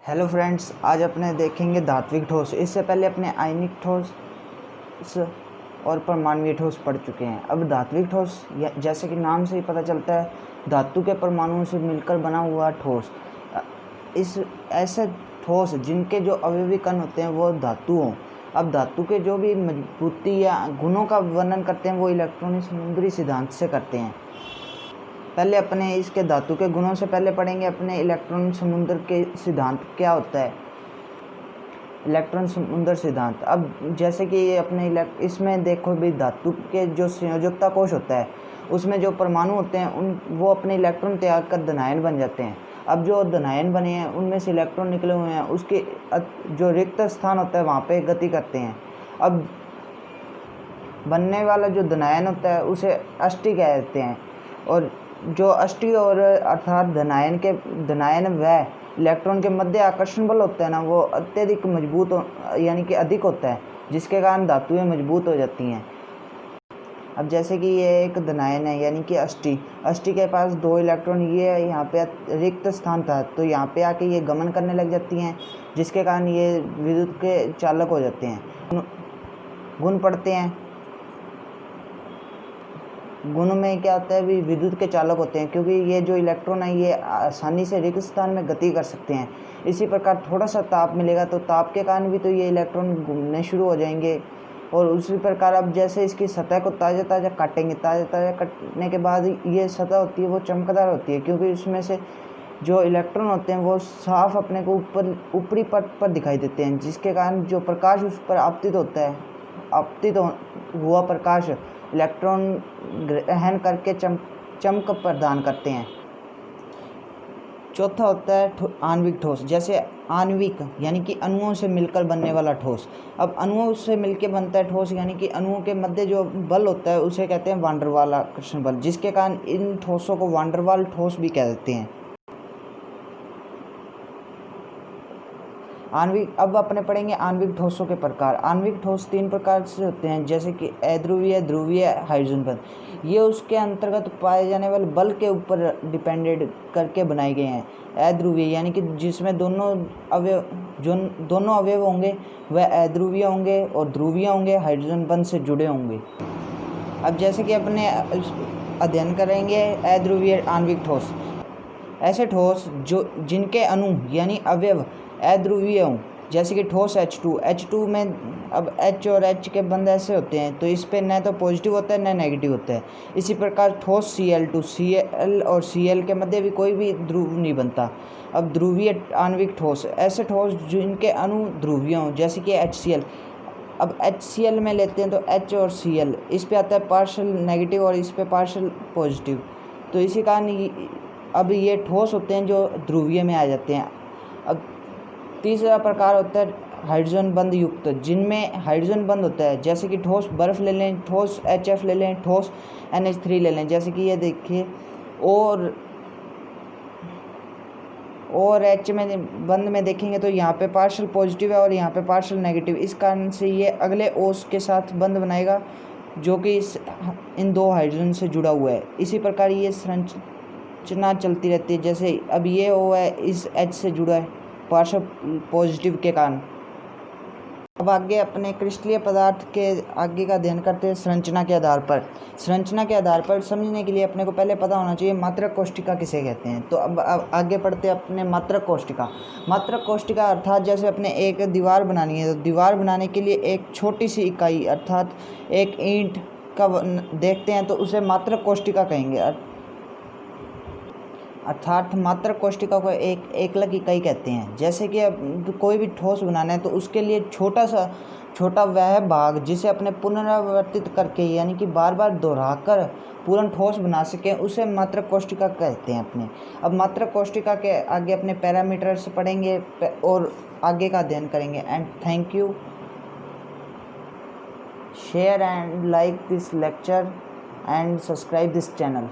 Hello friends, आज अपने देखेंगे धात्विक ठोस। इससे पहले अपने आयनिक ठोस और परमाणुीय ठोस पढ़ चुके हैं। अब धात्विक ठोस जैसे कि नाम से ही पता चलता है, धातु के परमाणुओं से मिलकर बना हुआ ठोस। इस ऐसे ठोस जिनके जो अवयवी कण होते हैं वो धातु हों। अब धातु के जो भी मजबूती या गुणों का वर्णन करते हैं वो इलेक्ट्रॉनिक समुद्री सिद्धांत से करते हैं। पहले अपने इसके धातु के गुणों से पहले पढ़ेंगे अपने इलेक्ट्रॉन समुद्र के सिद्धांत क्या होता है। इलेक्ट्रॉन समुद्र सिद्धांत, अब जैसे कि ये अपने इसमें देखो भी, धातु के जो संयोजकता कोश होता है उसमें जो परमाणु होते हैं वो अपने इलेक्ट्रॉन त्याग कर धनायन बन जाते हैं। अब जो धनायन बने हैं उनमें से इलेक्ट्रॉन निकले हुए हैं, उसके जो रिक्त स्थान होता है वहाँ पे गति करते हैं। अब बनने वाला जो धनायन होता है उसे अष्टि कहते हैं, और जो अष्टि और अर्थात धनायन व इलेक्ट्रॉन के मध्य आकर्षण बल होता है ना, वो अत्यधिक मजबूत यानी कि अधिक होता है, जिसके कारण धातुएं मजबूत हो जाती हैं। अब जैसे कि ये एक धनायन है यानी कि अष्टि के पास 2 इलेक्ट्रॉन, ये यहाँ पे रिक्त स्थान था तो यहाँ पे आके ये गमन करने लग जाती हैं, जिसके कारण ये विद्युत के चालक हो जाते हैं। गुण पढ़ते हैं। गुण में क्या होता है भी, विद्युत के चालक होते हैं, क्योंकि ये जो इलेक्ट्रॉन है ये आसानी से रिक्त स्थान में गति कर सकते हैं। इसी प्रकार थोड़ा सा ताप मिलेगा तो ताप के कारण भी तो ये इलेक्ट्रॉन घूमने शुरू हो जाएंगे। और उसी प्रकार अब जैसे इसकी सतह को ताज़ा काटेंगे, ताज़ा काटने के बाद ये सतह होती है वो चमकदार होती है, क्योंकि उसमें से जो इलेक्ट्रॉन होते हैं वो साफ अपने को ऊपरी पट पर दिखाई देते हैं, जिसके कारण जो प्रकाश उस पर आपतित होता है, आपतित हुआ प्रकाश इलेक्ट्रॉन ग्रहण करके चमक प्रदान करते हैं। चौथा होता है आणविक ठोस। जैसे आणविक यानी कि अणुओं से मिलकर बनने वाला ठोस। अब अणुओं से मिलकर बनता है ठोस, यानी कि अणुओं के मध्य जो बल होता है उसे कहते हैं वान डेर वाल आकर्षण बल, जिसके कारण इन ठोसों को वान डेर वाल ठोस भी कह देते हैं। आणविक, अब अपने पढ़ेंगे आणविक ठोसों के प्रकार। आणविक ठोस 3 प्रकार से होते हैं, जैसे कि अध्रुवीय, ध्रुवीय, हाइड्रोजन बंध। ये उसके अंतर्गत पाए जाने वाले बल के ऊपर डिपेंडेड करके बनाए गए हैं। अध्रुवीय यानी कि जिसमें दोनों अवयव होंगे वह अध्रुवीय होंगे, और ध्रुवीय होंगे हाइड्रोजन बंध से जुड़े होंगे। अब जैसे कि अपने अध्ययन करेंगे अध्रुवीय आणविक ठोस। ऐसे ठोस जिनके अणु यानी अवयव अध्रुवीय हों, जैसे कि ठोस H2 में अब H और H के बंध ऐसे होते हैं तो इस पे न तो पॉजिटिव होता है न नेगेटिव होता है। इसी प्रकार ठोस Cl2, Cl और Cl के मध्य भी कोई भी ध्रुव नहीं बनता। अब ध्रुवीय आणविक ठोस, ऐसे ठोस जिनके अणु ध्रुवीय हों, जैसे कि HCl। अब HCl में लेते हैं तो H और Cl, इस पे आता है पार्शियल नेगेटिव और इस पे पार्शियल पॉजिटिव, तो इसी कारण अब ये ठोस होते हैं जो ध्रुवीय में आ जाते हैं। अब तीसरा प्रकार होता है हाइड्रोजन बंध युक्त, जिनमें हाइड्रोजन बंध होता है, जैसे कि ठोस बर्फ ले लें, ठोस HF ले लें, ठोस NH3 ले लें। जैसे कि ये देखिए, और H में बंध में देखेंगे तो यहाँ पे पार्शियल पॉजिटिव है और यहाँ पे पार्शियल नेगेटिव, इस कारण से ये अगले ओस के साथ बंध बनाएगा जो कि इन 2 हाइड्रोजन से जुड़ा हुआ है। इसी प्रकार ये संरचना चलती रहती है। जैसे अब ये O है, इस H से जुड़ा है पार्शियल पॉजिटिव के कारण। अब आगे अपने क्रिस्टलीय पदार्थ के आगे का अध्ययन करते हैं संरचना के आधार पर। संरचना के आधार पर समझने के लिए अपने को पहले पता होना चाहिए मात्रक कोष्टिका किसे कहते हैं। तो अब आगे पढ़ते हैं अपने मात्रक कोष्टिका। मात्रक कोष्टिका अर्थात जैसे अपने एक दीवार बनानी है तो दीवार बनाने के लिए एक छोटी सी इकाई अर्थात एक ईंट का देखते हैं तो उसे मात्रक कोष्टिका कहेंगे, अर्थात मात्रक कोष्टिका को एक एकलक इकाई कहते हैं। जैसे कि अब कोई भी ठोस बनाना है तो उसके लिए छोटा वह भाग जिसे अपने पुनरावर्तित करके यानी कि बार बार दोहराकर पूर्ण ठोस बना सकें उसे मात्रक कोष्टिका कहते हैं अपने। अब मात्रक कोष्टिका के आगे अपने पैरामीटर्स पढ़ेंगे और आगे का अध्ययन करेंगे। And thank you. Share and like this lecture and subscribe this channel.